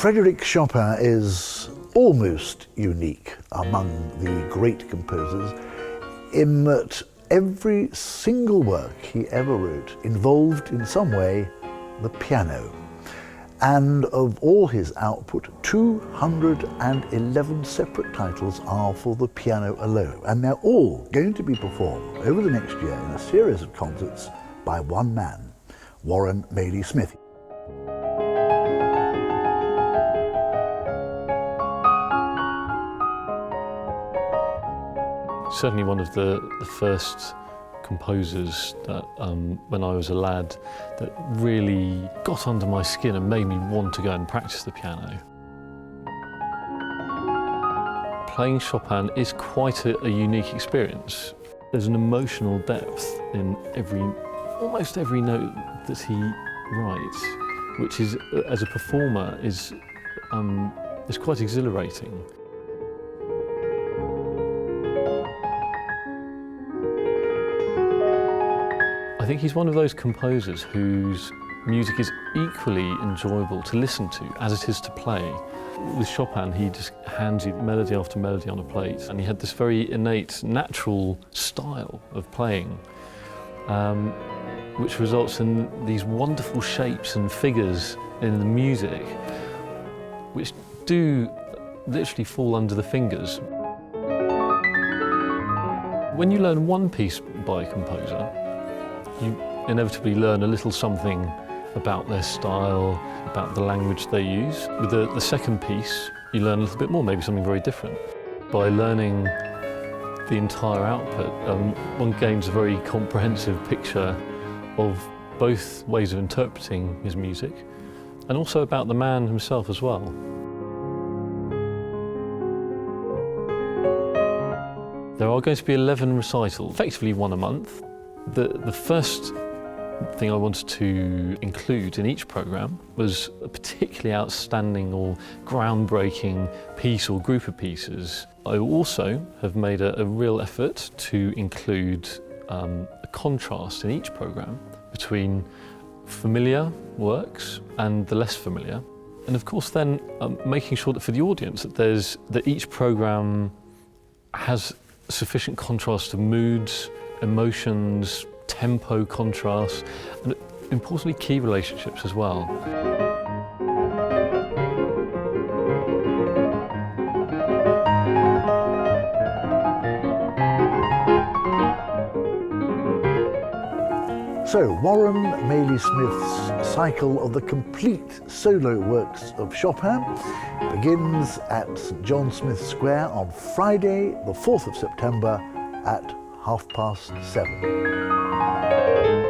Frédéric Chopin is almost unique among the great composers in that every single work he ever wrote involved in some way the piano. And of all his output, 211 separate titles are for the piano alone. And they're all going to be performed over the next year in a series of concerts by one man, Warren Mailley-Smith. Certainly one of the first composers that, when I was a lad, that really got under my skin and made me want to go and practice the piano. Playing Chopin is quite a unique experience. There's an emotional depth in almost every note that he writes, which is, as a performer, is quite exhilarating. I think he's one of those composers whose music is equally enjoyable to listen to as it is to play. With Chopin, he just hands you melody after melody on a plate, and he had this very innate, natural style of playing, which results in these wonderful shapes and figures in the music, which do literally fall under the fingers. When you learn one piece by a composer, you inevitably learn a little something about their style, about the language they use. With the second piece, you learn a little bit more, maybe something very different. By learning the entire output, one gains a very comprehensive picture of both ways of interpreting his music, and also about the man himself as well. There are going to be 11 recitals, effectively one a month. The first thing I wanted to include in each programme was a particularly outstanding or groundbreaking piece or group of pieces. I also have made a real effort to include a contrast in each programme between familiar works and the less familiar. And of course then making sure that for the audience that each programme has sufficient contrast of moods, emotions, tempo contrasts, and importantly key relationships as well. So, Warren Mailley-Smith's cycle of the complete solo works of Chopin begins at St. John Smith Square on Friday, the 4th of September at 7:30.